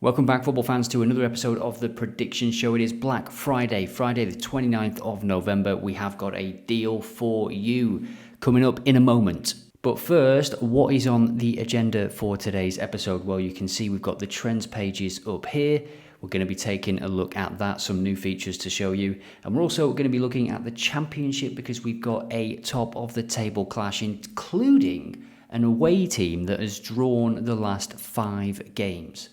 Welcome back, football fans, to another episode of the Prediction Show. It is Black Friday, Friday the 29th of November. We have got a deal for you coming up in a moment. But first, what is on the agenda for today's episode? Well, you can see we've got the trends pages up here. We're going to be taking a look at that, some new features to show you. And we're also going to be looking at the Championship because we've got a top of the table clash, including an away team that has drawn the last 5 games.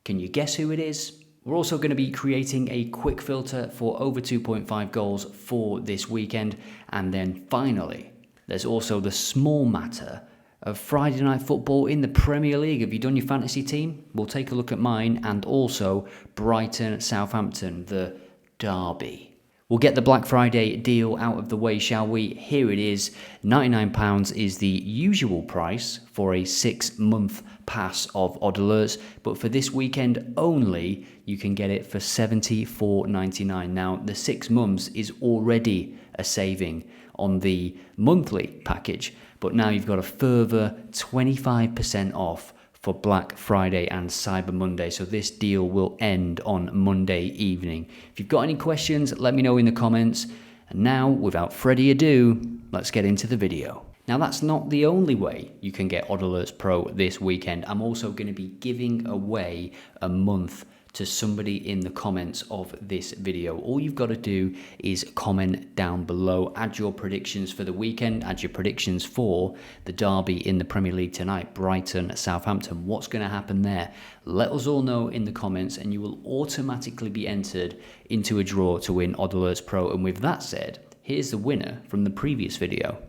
Can you guess who it is? We're also going to be creating a quick filter for over 2.5 goals for this weekend. And then finally, there's also the small matter of Friday night football in the Premier League. Have you done your fantasy team? We'll take a look at mine, and also Brighton, Southampton, the derby. We'll get the Black Friday deal out of the way, shall we? Here it is. £99 is the usual price for a 6-month pass of OddAlerts, but for this weekend only, you can get it for £74.99. Now, the 6 months is already a saving on the monthly package, but now you've got a further 25% off for Black Friday and Cyber Monday. So this deal will end on Monday evening. If you've got any questions, let me know in the comments. And now, without further ado, let's get into the video. Now, that's not the only way you can get OddAlerts Pro this weekend. I'm also going to be giving away a month to somebody in the comments of this video. All you've got to do is comment down below, add your predictions for the weekend, add your predictions for the derby in the Premier League tonight, Brighton, Southampton. What's going to happen there? Let us all know in the comments, and you will automatically be entered into a draw to win OddAlerts Pro. And with that said, here's the winner from the previous video.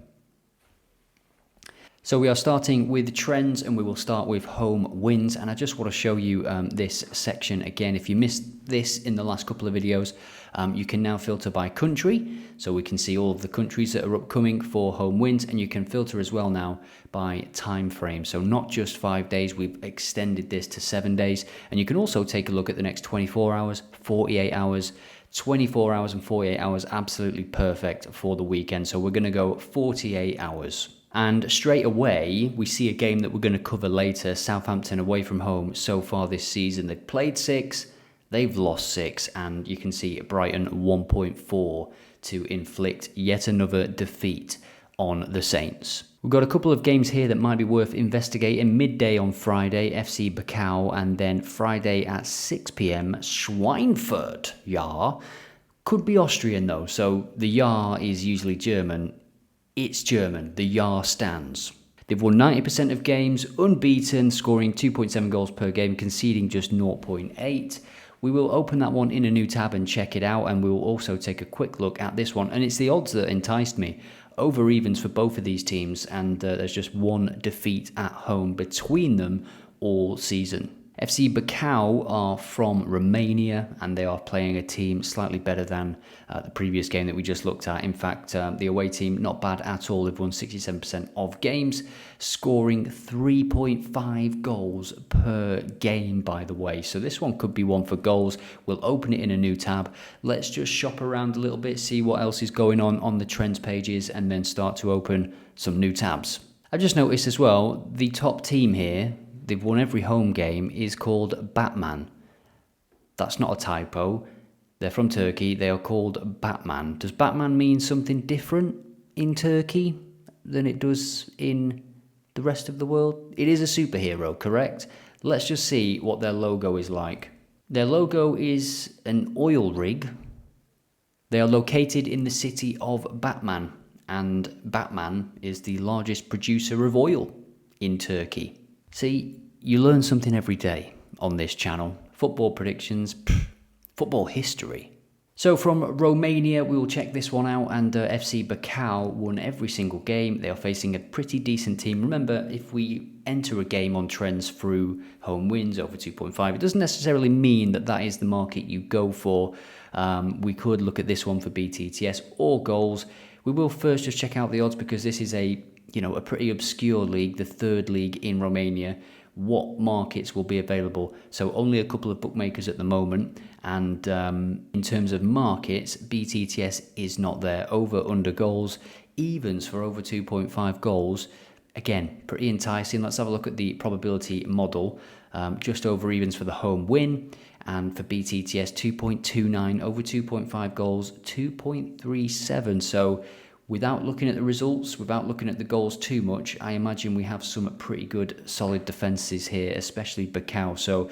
So we are starting with trends, and we will start with home wins. And I just want to show you this section again. If you missed this in the last couple of videos, you can now filter by country. So we can see all of the countries that are upcoming for home wins, and you can filter as well now by time frame. So not just 5 days, we've extended this to 7 days. And you can also take a look at the next 24 hours, 48 hours, 24 hours and 48 hours, absolutely perfect for the weekend. So we're going to go 48 hours. And straight away, we see a game that we're going to cover later, Southampton away from home so far this season. They've played 6, they've lost 6, and you can see Brighton 1.4 to inflict yet another defeat on the Saints. We've got a couple of games here that might be worth investigating. Midday on Friday, FC Bacau, and then Friday at 6 p.m, Schweinfurt, ja. Could be Austrian though, so the ja is usually German. It's German. The Ja stands. They've won 90% of games, unbeaten, scoring 2.7 goals per game, conceding just 0.8. We will open that one in a new tab and check it out, and we will also take a quick look at this one. And it's the odds that enticed me. Over evens for both of these teams, and there's just one defeat at home between them all season. FC Bacau are from Romania, and they are playing a team slightly better than the previous game that we just looked at. In fact, the away team, not bad at all. They've won 67% of games, scoring 3.5 goals per game, by the way. So this one could be one for goals. We'll open it in a new tab. Let's just shop around a little bit, see what else is going on the trends pages, and then start to open some new tabs. I've just noticed as well, the top team here, they've won every home game, is called Batman. That's not a typo. They're from Turkey. They are called Batman. Does Batman mean something different in Turkey than it does in the rest of the world? It is a superhero, correct? Let's just see what their logo is like. Their logo is an oil rig. They are located in the city of Batman, and Batman is the largest producer of oil in Turkey. See, you learn something every day on this channel. Football predictions, football history. So from Romania, we will check this one out, and FC Bacau won every single game. They are facing a pretty decent team. Remember, if we enter a game on trends through home wins over 2.5, it doesn't necessarily mean that that is the market you go for. We could look at this one for BTTS or goals. We will first just check out the odds, because this is a pretty obscure league, the third league in Romania. What markets will be available? So only a couple of bookmakers at the moment. And in terms of markets, BTTS is not there. Over, under goals, evens for over 2.5 goals. Again, pretty enticing. Let's have a look at the probability model. Just over evens for the home win. And for BTTS, 2.29 over 2.5 goals, 2.37. So without looking at the results, without looking at the goals too much, I imagine we have some pretty good solid defences here, especially Bacau. So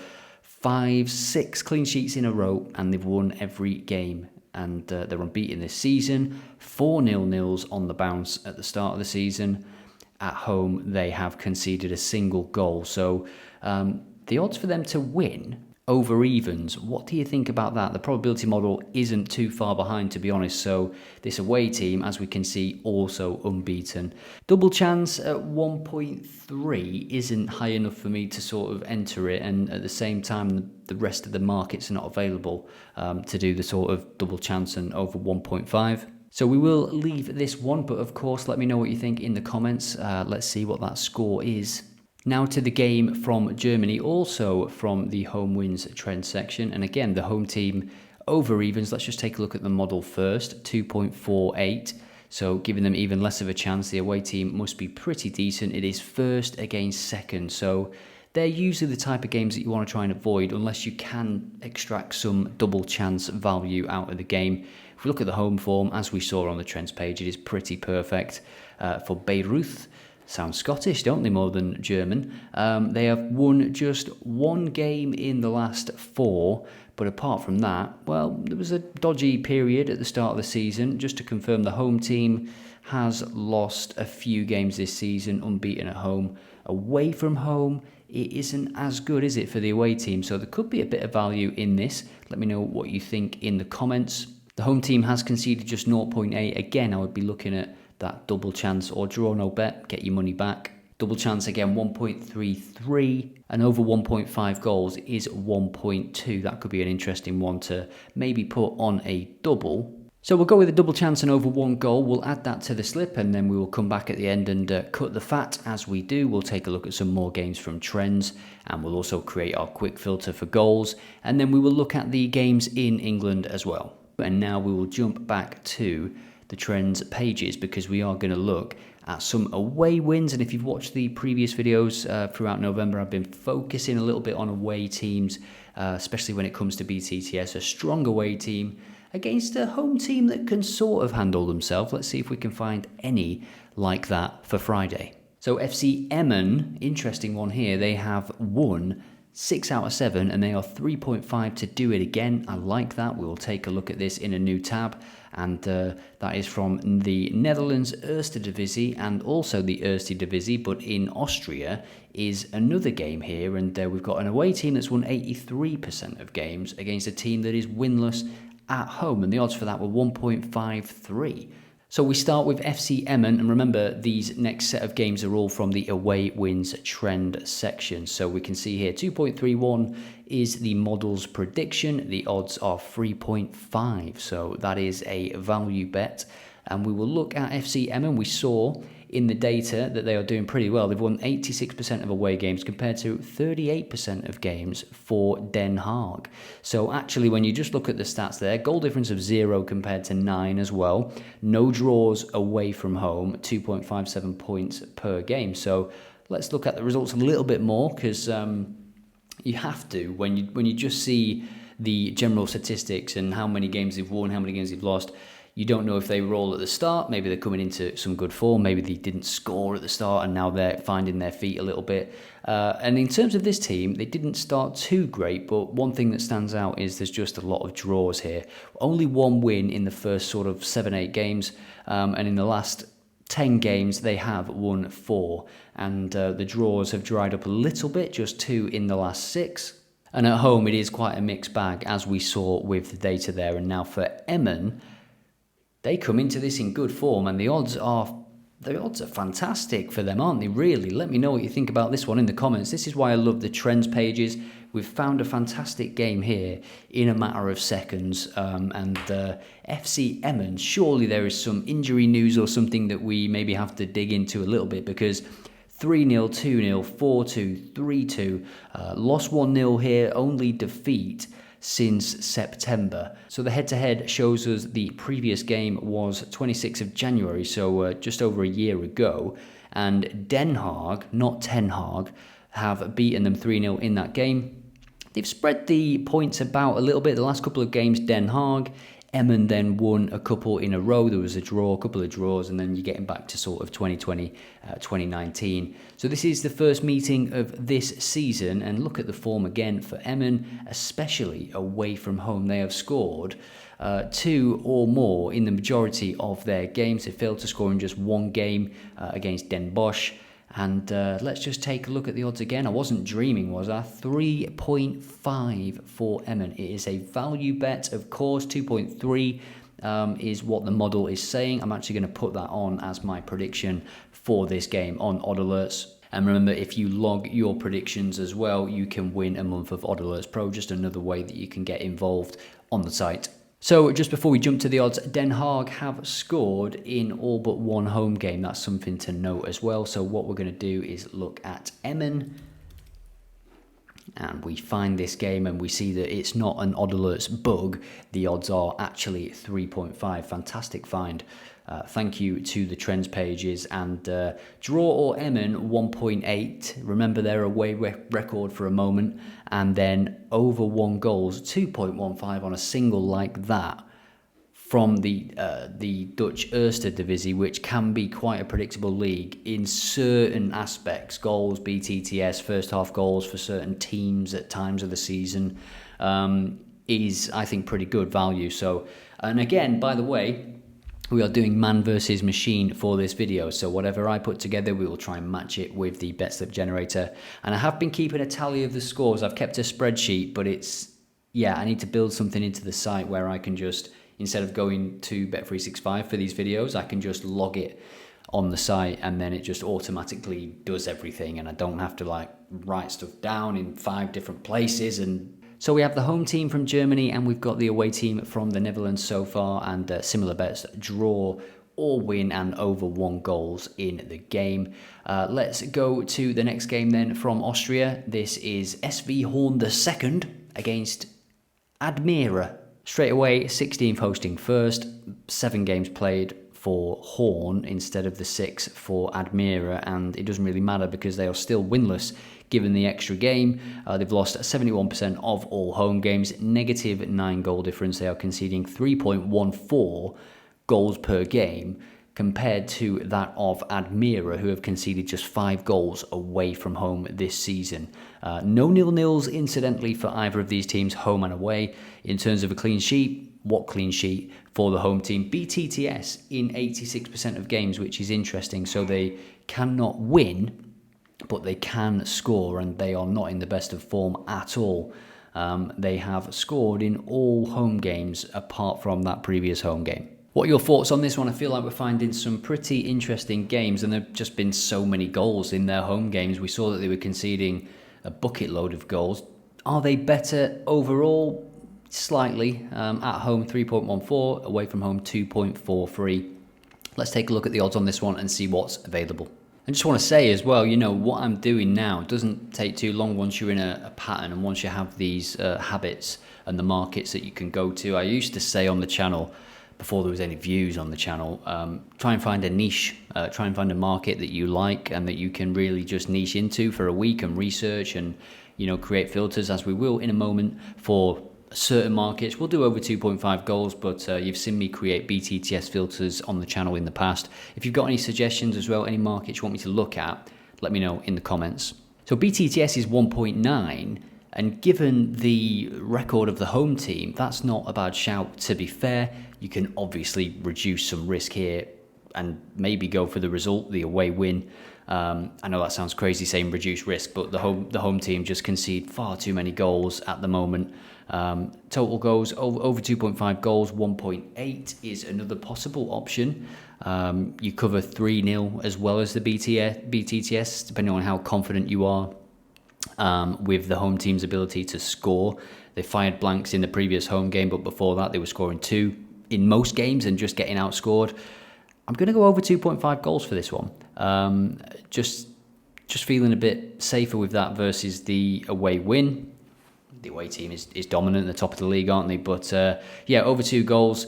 5-6 clean sheets in a row, and they've won every game. And they're unbeaten this season. 4 0-0s on the bounce at the start of the season. At home, they have conceded a single goal. So the odds for them to win over evens, what do you think about that? The probability model isn't too far behind, to be honest. So this away team, as we can see, also unbeaten. Double chance at 1.3 isn't high enough for me to sort of enter it, and at the same time the rest of the markets are not available to do the sort of double chance and over 1.5. So we will leave this one, but of course let me know what you think in the comments. Let's see what that score is. Now to the game from Germany, also from the home wins trend section. And again, the home team over evens. Let's just take a look at the model first, 2.48. So giving them even less of a chance. The away team must be pretty decent. It is first against second. So they're usually the type of games that you want to try and avoid unless you can extract some double chance value out of the game. If we look at the home form, as we saw on the trends page, it is pretty perfect for Bayreuth. Sounds Scottish, don't they, more than German? They have won just 1 game in the last 4, but apart from that, well, there was a dodgy period at the start of the season. Just to confirm, the home team has lost a few games this season, unbeaten at home. Away from home, it isn't as good, is it, for the away team? So there could be a bit of value in this. Let me know what you think in the comments. The home team has conceded just 0.8. Again, I would be looking at that double chance or draw no bet, get your money back. Double chance again, 1.33, and over 1.5 goals is 1.2. That could be an interesting one to maybe put on a double. So we'll go with a double chance and over 1 goal. We'll add that to the slip, and then we will come back at the end and cut the fat. As we do, we'll take a look at some more games from trends, and we'll also create our quick filter for goals, and then we will look at the games in England as well. And now we will jump back to the trends pages, because we are going to look at some away wins. And if you've watched the previous videos throughout November, I've been focusing a little bit on away teams, especially when it comes to BTTS, a strong away team against a home team that can sort of handle themselves. Let's see if we can find any like that for Friday. So FC Emmen, interesting one here. They have won 6 out of 7, and they are 3.5 to do it again. I like that. We will take a look at this in a new tab, and that is from the Netherlands Eerste Divisie and also the Eerste Divisie, but in Austria is another game here, and we've got an away team that's won 83% of games against a team that is winless at home, and the odds for that were 1.53. So we start with FC Emmen, and remember, these next set of games are all from the away wins trend section. So we can see here 2.31 is the model's prediction. The odds are 3.5, so that is a value bet. And we will look at FC Emmen. We saw in the data that they are doing pretty well. They've won 86% of away games compared to 38% of games for Den Haag. So actually, when you just look at the stats there, goal difference of 0 compared to 9 as well. No draws away from home, 2.57 points per game. So let's look at the results a little bit more, because you have to, when you just see the general statistics and how many games they've won, how many games they've lost, you don't know if they were all at the start. Maybe they're coming into some good form. Maybe they didn't score at the start and now they're finding their feet a little bit. And in terms of this team, they didn't start too great, but one thing that stands out is there's just a lot of draws here. Only 1 win in the first sort of 7-8 games, and in the last 10 games they have won 4. And the draws have dried up a little bit, just 2 in the last 6. And at home it is quite a mixed bag, as we saw with the data there. And now for Emmen, they come into this in good form, and the odds are fantastic for them, aren't they, really? Let me know what you think about this one in the comments. This is why I love the trends pages. We've found a fantastic game here in a matter of seconds. And FC Emmen, surely there is some injury news or something that we maybe have to dig into a little bit, because 3-0, 2-0, 4-2, 3-2, lost 1-0 here, only defeat since September. So the head-to-head shows us the previous game was 26th of January, so just over a year ago, and Den Haag, not Ten Hag, have beaten them 3-0 in that game. They've spread the points about a little bit. The last couple of games, Den Haag, Emmen then won a couple in a row. There was a draw, a couple of draws, and then you're getting back to sort of 2020, 2019. So this is the first meeting of this season, and look at the form again for Emmen, especially away from home. They have scored 2 or more in the majority of their games. They failed to score in just one game against Den Bosch. And let's just take a look at the odds again. I wasn't dreaming, was I? 3.5 for Emmen. It is a value bet, of course. 2.3 is what the model is saying. I'm actually going to put that on as my prediction for this game on OddAlerts. And remember, if you log your predictions as well, you can win a month of OddAlerts Pro. Just another way that you can get involved on the site. So just before we jump to the odds, Den Haag have scored in all but one home game. That's something to note as well. So what we're going to do is look at Emmen. And we find this game and we see that it's not an OddAlerts bug. The odds are actually 3.5. Fantastic find. Thank you to the trends pages. And draw or Emmen 1.8. Remember their away record for a moment. And then over 1 goals, 2.15 on a single like that from the Dutch Eerste Divisie, which can be quite a predictable league in certain aspects. Goals, BTTS, first half goals for certain teams at times of the season is, I think, pretty good value. So, and again, by the way, we are doing man versus machine for this video, so whatever I put together, we will try and match it with the Betslip generator. And I have been keeping a tally of the scores. I've kept a spreadsheet, but it's, yeah, I need to build something into the site where I can just, instead of going to Bet365 for these videos, I can just log it on the site and then it just automatically does everything, and I don't have to like write stuff down in 5 different places. And so we have the home team from Germany and we've got the away team from the Netherlands so far, and similar bets: draw or win and over 1 goals in the game. Let's go to the next game then from Austria. This is SV Horn II against Admira. Straight away, 16th hosting first, 7 games played for Horn instead of the 6 for Admira, and it doesn't really matter because they are still winless given the extra game. They've lost 71% of all home games, negative 9 goal difference. They are conceding 3.14 goals per game compared to that of Admira, who have conceded just 5 goals away from home this season. No nil-nils, incidentally, for either of these teams, home and away. In terms of a clean sheet, what clean sheet for the home team? BTTS in 86% of games, which is interesting. So they cannot win, but they can score, and they are not in the best of form at all. They have scored in all home games apart from that previous home game. What are your thoughts on this one? I feel like we're finding some pretty interesting games, and there have just been so many goals in their home games. We saw that they were conceding a bucket load of goals. Are they better overall? Slightly. At home 3.14, away from home 2.43. Let's take a look at the odds on this one and see what's available. I just want to say as well, you know, what I'm doing now doesn't take too long once you're in a pattern and once you have these habits and the markets that you can go to. I used to say on the channel, before there was any views on the channel, try and find a niche, try and find a market that you like and that you can really just niche into for a week and research and, you know, create filters, as we will in a moment for certain markets. We'll do over 2.5 goals, but you've seen me create BTTS filters on the channel in the past. If you've got any suggestions as well, any markets you want me to look at, let me know in the comments. So BTTS is 1.9, and given the record of the home team, that's not a bad shout. To be fair, you can obviously reduce some risk here and maybe go for the result, the away win. I know that sounds crazy saying reduce risk, but the home team just concede far too many goals at the moment. Total goals over 2.5 goals, 1.8 is another possible option. You cover 3-0 as well as the BTTS, depending on how confident you are with the home team's ability to score. They fired blanks in the previous home game, but before that they were scoring 2 in most games and just getting outscored. I'm going to go over 2.5 goals for this one. Just feeling a bit safer with that versus the away win. The away team is dominant at the top of the league, aren't they? But yeah, over 2 goals.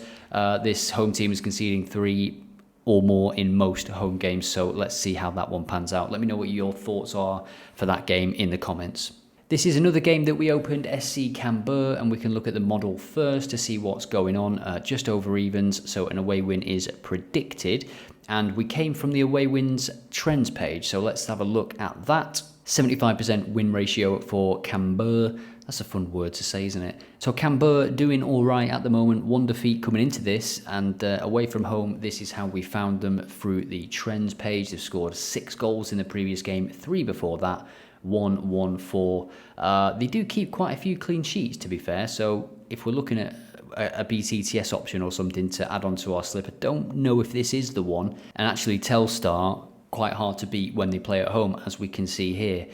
This home team is conceding 3 or more in most home games. So let's see how that one pans out. Let me know what your thoughts are for that game in the comments. This is another game that we opened, SC Cambuur, and we can look at the model first to see what's going on. Just over evens, so an away win is predicted. And we came from the away wins trends page, so let's have a look at that. 75% win ratio for Cambuur. That's a fun word to say, isn't it? So Cambuur doing all right at the moment. 1 defeat coming into this, and away from home, this is how we found them through the trends page. They've scored 6 goals in the previous game, 3 before that, 1-1-4. They do keep quite a few clean sheets, to be fair. So if we're looking at a BTTS option or something to add on to our slip, I don't know if this is the one. And actually, Telstar, quite hard to beat when they play at home, as we can see here.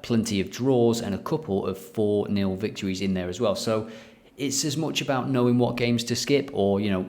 Plenty of draws and a couple of 4-0 victories in there as well. So it's as much about knowing what games to skip, or, you know,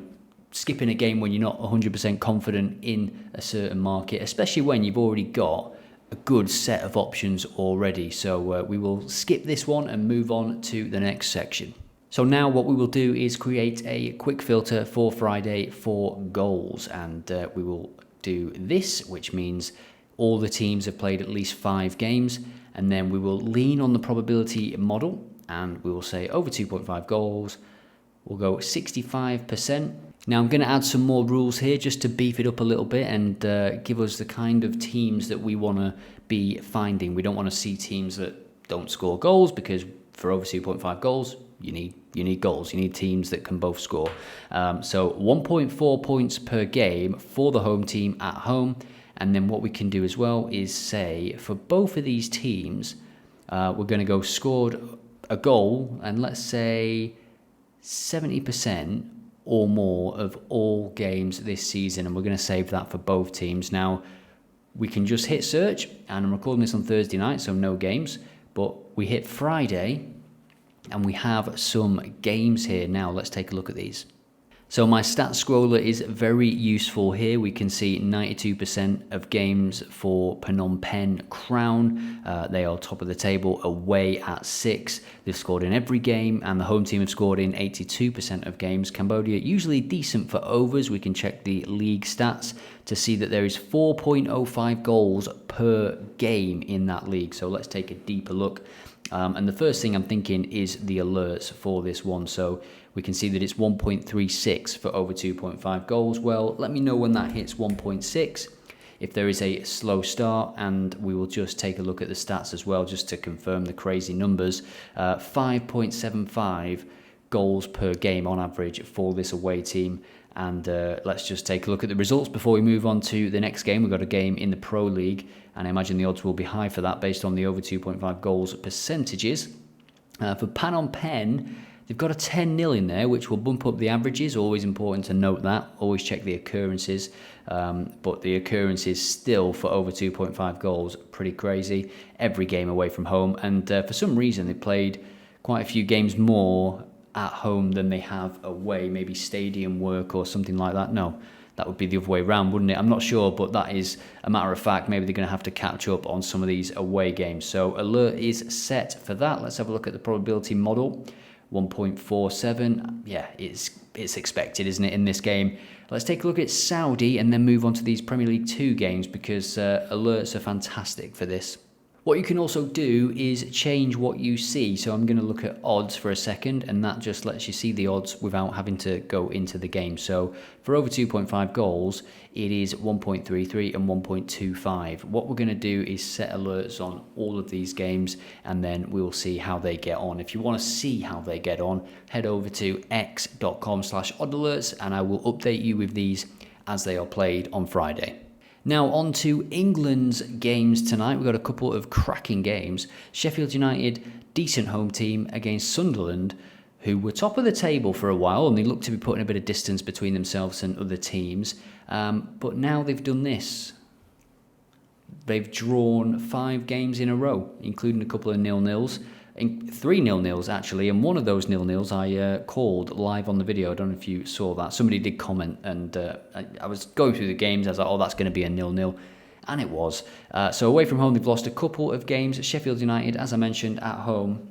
skipping a game when you're not 100% confident in a certain market, especially when you've already got a good set of options already. So we will skip this one and move on to the next section. So now what we will do is create a quick filter for Friday for goals, and we will do this, which means all the teams have played at least 5 games, and then we will lean on the probability model, and we will say over 2.5 goals. We'll go 65%. Now I'm going to add some more rules here just to beef it up a little bit and give us the kind of teams that we want to be finding. We don't want to see teams that don't score goals, because for over 2.5 goals, you need goals. You need teams that can both score. So 1.4 points per game for the home team at home. And then what we can do as well is say for both of these teams, we're going to go scored a goal, and let's say 70% or more of all games this season. And we're going to save that for both teams. Now, we can just hit search, and I'm recording this on Thursday night, so no games. But we hit Friday, and we have some games here. Now let's take a look at these. So my stats scroller is very useful here. We can see 92% of games for Phnom Penh Crown. They are top of the table away at 6. They've scored in every game, and the home team have scored in 82% of games. Cambodia, usually decent for overs. We can check the league stats to see that there is 4.05 goals per game in that league. So let's take a deeper look. And the first thing I'm thinking is the alerts for this one. So we can see that it's 1.36 for over 2.5 goals. Well, let me know when that hits 1.6, if there is a slow start, and we will just take a look at the stats as well, just to confirm the crazy numbers. 5.75 goals per game on average for this away team. And let's just take a look at the results before we move on to the next game. We've got a game in the Pro League, and I imagine the odds will be high for that based on the over 2.5 goals percentages. For Phnom Penh, they've got a 10-0 in there, which will bump up the averages. Always important to note that. Always check the occurrences. But the occurrences still for over 2.5 goals, pretty crazy. Every game away from home. And for some reason, they played quite a few games more at home than they have away. Maybe stadium work or something like that. No, that would be the other way around, wouldn't it? I'm not sure, but that is a matter of fact. Maybe they're going to have to catch up on some of these away games. So alert is set for that. Let's have a look at the probability model. 1.47. Yeah, it's expected, isn't it, in this game? Let's take a look at Saudi and then move on to these Premier League 2 games, because alerts are fantastic for this. What you can also do is change what you see. So I'm going to look at odds for a second, and that just lets you see the odds without having to go into the game. So for over 2.5 goals, it is 1.33 and 1.25. What we're going to do is set alerts on all of these games, and then we'll see how they get on. If you want to see how they get on, head over to x.com/oddalerts, and I will update you with these as they are played on Friday. Now on to England's games tonight. We've got a couple of cracking games. Sheffield United, decent home team against Sunderland, who were top of the table for a while, and they look to be putting a bit of distance between themselves and other teams. But now they've done this. They've drawn 5 games in a row, including a couple of 0-0s. 3 0-0s actually, and one of those 0-0s I called live on the video. I don't know if you saw that. Somebody did comment, and I was going through the games. I was like, oh, that's going to be a 0-0, and it was. So away from home, they've lost a couple of games. Sheffield United, as I mentioned, at home,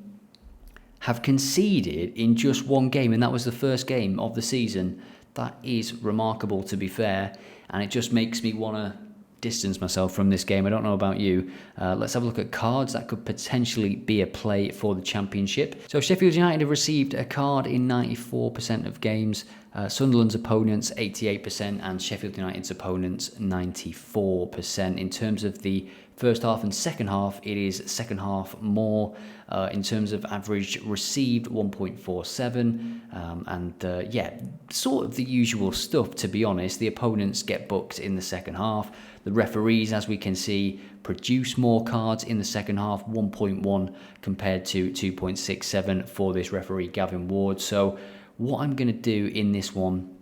have conceded in just 1 game, and that was the first game of the season. That is remarkable, to be fair, and it just makes me want to distance myself from this game. I don't know about you. Let's have a look at cards that could potentially be a play for the Championship. So Sheffield United have received a card in 94% of games. Sunderland's opponents 88% and Sheffield United's opponents 94%. In terms of the first half and second half, it is second half more. In terms of average received, 1.47, and yeah, sort of the usual stuff, to be honest. The opponents get booked in the second half. The referees, as we can see, produce more cards in the second half, 1.1 compared to 2.67 for this referee, Gavin Ward. So what I'm going to do in this one,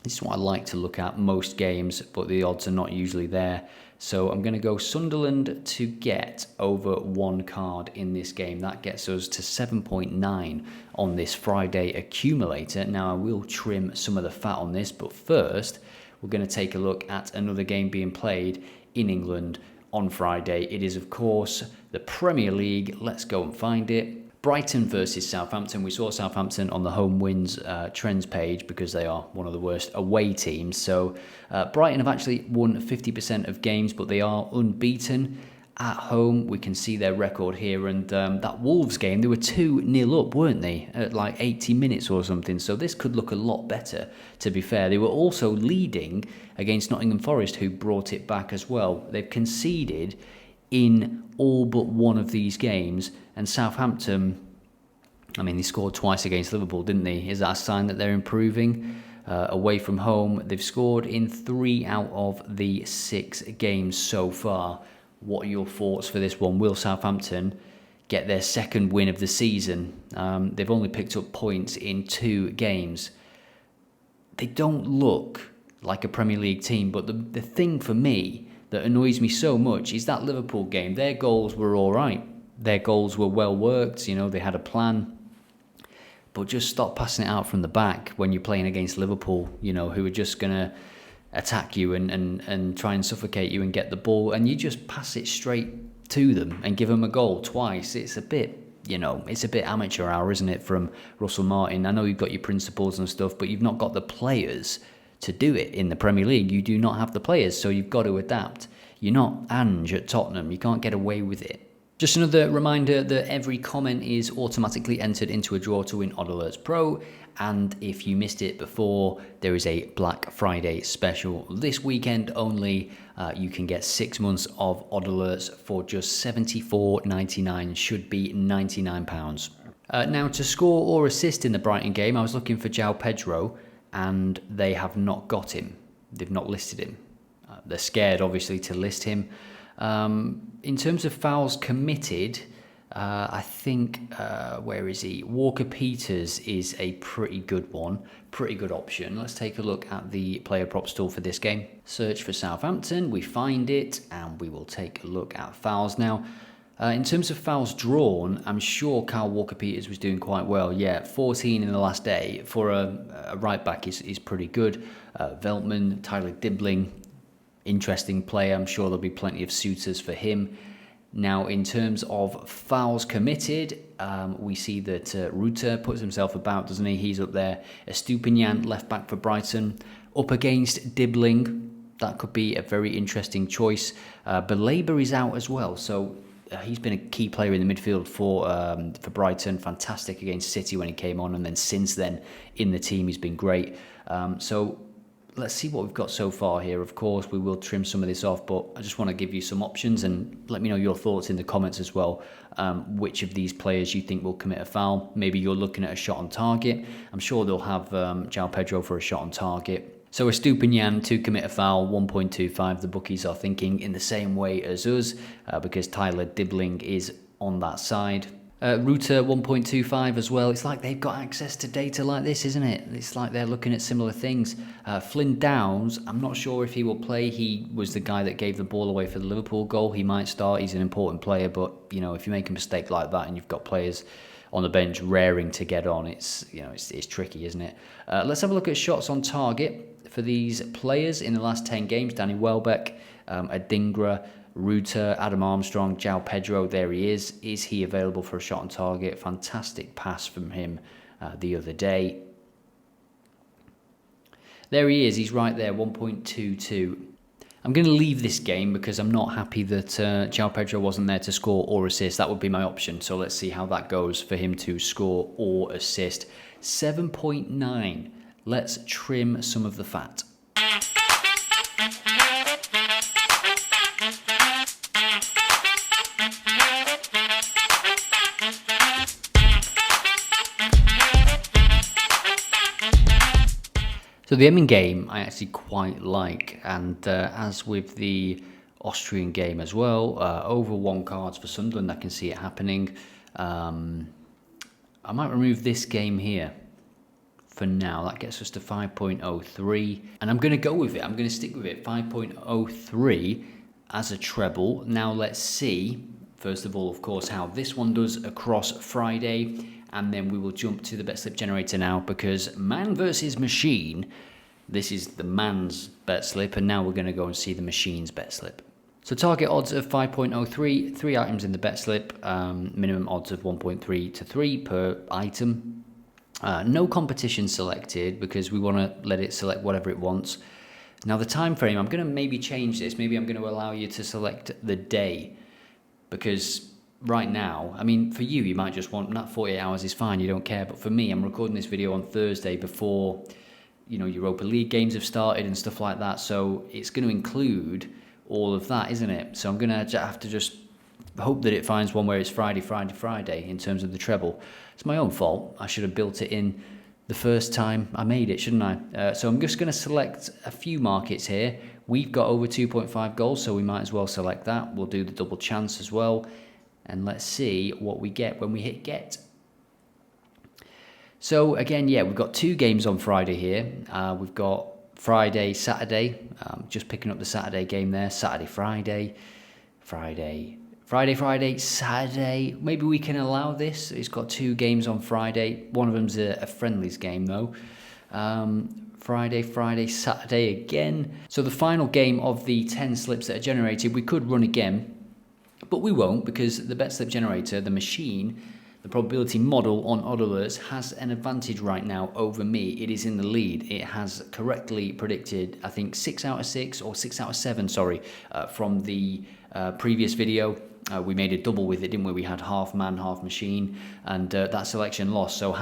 this is what I like to look at most games, but the odds are not usually there. So I'm going to go Sunderland to get over 1 card in this game. That gets us to 7.9 on this Friday accumulator. Now I will trim some of the fat on this, but first we're going to take a look at another game being played in England on Friday. It is, of course, the Premier League. Let's go and find it. Brighton versus Southampton. We saw Southampton on the home wins trends page because they are one of the worst away teams. So Brighton have actually won 50% of games, but they are unbeaten at home. We can see their record here. And that Wolves game, they were 2-0 up, weren't they? At like 80 minutes or something. So this could look a lot better, to be fair. They were also leading against Nottingham Forest, who brought it back as well. They've conceded in all but one of these games, and Southampton, I mean, they scored twice against Liverpool, didn't they? Is that a sign that they're improving? Away from home, they've scored in 3 out of the 6 games so far. What are your thoughts for this one? Will Southampton get their second win of the season? They've only picked up points in 2 games. They don't look like a Premier League team, but the thing for me that annoys me so much is that Liverpool game. Their goals were all right. Their goals were well worked. You know, they had a plan. But just stop passing it out from the back when you're playing against Liverpool, you know, who are just going to attack you and try and suffocate you and get the ball. And you just pass it straight to them and give them a goal twice. It's a bit, you know, it's a bit amateur hour, isn't it, from Russell Martin? I know you've got your principles and stuff, but you've not got the players to do it in the Premier League. You do not have the players, so you've got to adapt. You're not Ange at Tottenham. You can't get away with it. Just another reminder that every comment is automatically entered into a draw to win OddAlerts Pro, and if you missed it before, there is a Black Friday special this weekend only. You can get 6 months of OddAlerts for just $74.99, should be £99. Now, to score or assist in the Brighton game, I was looking for João Pedro, and they have not got him. They've not listed him. They're scared, obviously, to list him. In terms of fouls committed, I think, where is he? Walker Peters is a pretty good one, pretty good option. Let's take a look at the player props tool for this game. Search for Southampton, we find it, and we will take a look at fouls now. In terms of fouls drawn, I'm sure Kyle Walker-Peters was doing quite well. Yeah, 14 in the last day for a right-back is pretty good. Veltman, Tyler Dibling, interesting player. I'm sure there'll be plenty of suitors for him. Now, in terms of fouls committed, we see that Ruter puts himself about, doesn't he? He's up there. Estupinian, left-back for Brighton, up against Dibling. That could be a very interesting choice. Belabor is out as well, so he's been a key player in the midfield for Brighton. Fantastic against City when he came on, and then since then in the team he's been great. So let's see what we've got so far here. Of course, we will trim some of this off, but I just want to give you some options and let me know your thoughts in the comments as well. Which of these players you think will commit a foul? Maybe you're looking at a shot on target. I'm sure they'll have João Pedro for a shot on target. So Estupinian to commit a foul, 1.25. The bookies are thinking in the same way as us because Tyler Dibling is on that side. Ruter 1.25 as well. It's like they've got access to data like this, isn't it? It's like they're looking at similar things. Flynn Downs, I'm not sure if he will play. He was the guy that gave the ball away for the Liverpool goal. He might start. He's an important player, but you know, if you make a mistake like that and you've got players on the bench raring to get on, it's tricky, isn't it? Let's have a look at shots on target for these players in the last 10 games. Danny Welbeck, Adingra, Ruter, Adam Armstrong, João Pedro, there he is. Is he available for a shot on target? Fantastic pass from him the other day. There he is, he's right there, 1.22. I'm going to leave this game because I'm not happy that João Pedro wasn't there to score or assist. That would be my option. So let's see how that goes for him to score or assist. 7.9. Let's trim some of the fat. So the Emmen game I actually quite like, and as with the Austrian game as well, over 1 cards for Sunderland, I can see it happening. I might remove this game here for now. That gets us to 5.03, and I'm going to go with it. I'm going to stick with it, 5.03 as a treble. Now let's see, first of all, of course, how this one does across Friday. And then we will jump to the Betslip generator now, because man versus machine, this is the man's Betslip, and now we're going to go and see the machine's Betslip. So target odds of 5.03, 3 items in the Betslip, minimum odds of 1.3 to 3 per item. No competition selected because we want to let it select whatever it wants. Now the time frame, I'm going to maybe change this. Maybe I'm going to allow you to select the day, because right now, I mean, for you might just want that 48 hours is fine, you don't care. But for me, I'm recording this video on Thursday before, you know, Europa League games have started and stuff like that. So it's going to include all of that, isn't it? So I'm going to have to just hope that it finds one where it's Friday, Friday, Friday in terms of the treble. It's my own fault. I should have built it in the first time I made it, shouldn't I? So I'm just going to select a few markets here. We've got over 2.5 goals, so we might as well select that. We'll do the double chance as well. And let's see what we get when we hit get. So again, yeah, we've got 2 games on Friday here. We've got Friday, Saturday. Just picking up the Saturday game there. Saturday, Friday. Friday, Saturday. Maybe we can allow this. It's got 2 games on Friday. One of them's a friendlies game though. Friday, Saturday again. So the final game of the 10 slips that are generated, we could run again. But we won't, because the Betslip generator, the machine, the probability model on OddAlerts has an advantage right now over me. It is in the lead. It has correctly predicted, I think, 6 out of 6 or 6 out of 7, sorry, from the previous video. We made a double with it, didn't we? We had half man, half machine, and that selection lost. So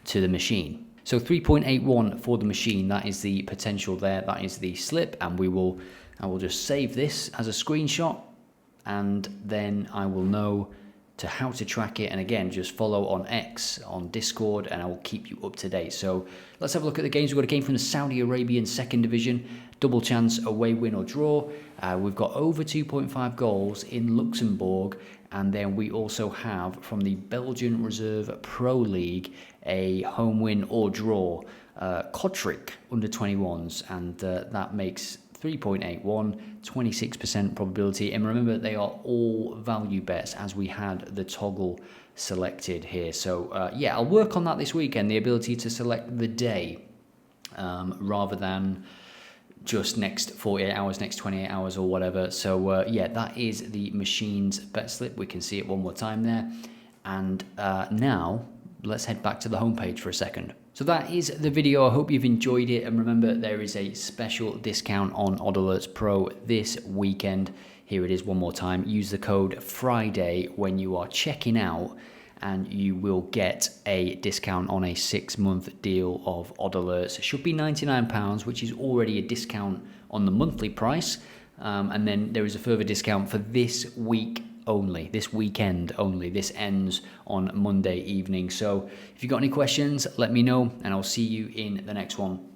to the machine. So 3.81 for the machine. That is the potential there. That is the slip, and I will just save this as a screenshot. And then I will know how to track it, and again, just follow on X, on Discord, and I will keep you up to date. So let's have a look at the games. We've got a game from the Saudi Arabian 2nd Division, double chance, away, win or draw. We've got over 2.5 goals in Luxembourg, and then we also have from the Belgian Reserve Pro League a home win or draw, Kotrick under 21s, and that makes 3.81, 26% probability. And remember, they are all value bets, as we had the toggle selected here. So yeah, I'll work on that this weekend, the ability to select the day rather than just next 48 hours, next 28 hours or whatever. So yeah, that is the machine's bet slip. We can see it one more time there. And now let's head back to the homepage for a second. So that is the video. I hope you've enjoyed it, and remember, there is a special discount on OddAlerts Pro this weekend. Here it is one more time. Use the code FRIDAY when you are checking out, and you will get a discount on a 6-month deal of OddAlerts. It should be £99, which is already a discount on the monthly price, and then there is a further discount for this week only, this weekend only. This ends on Monday evening. So if you've got any questions, let me know, and I'll see you in the next one.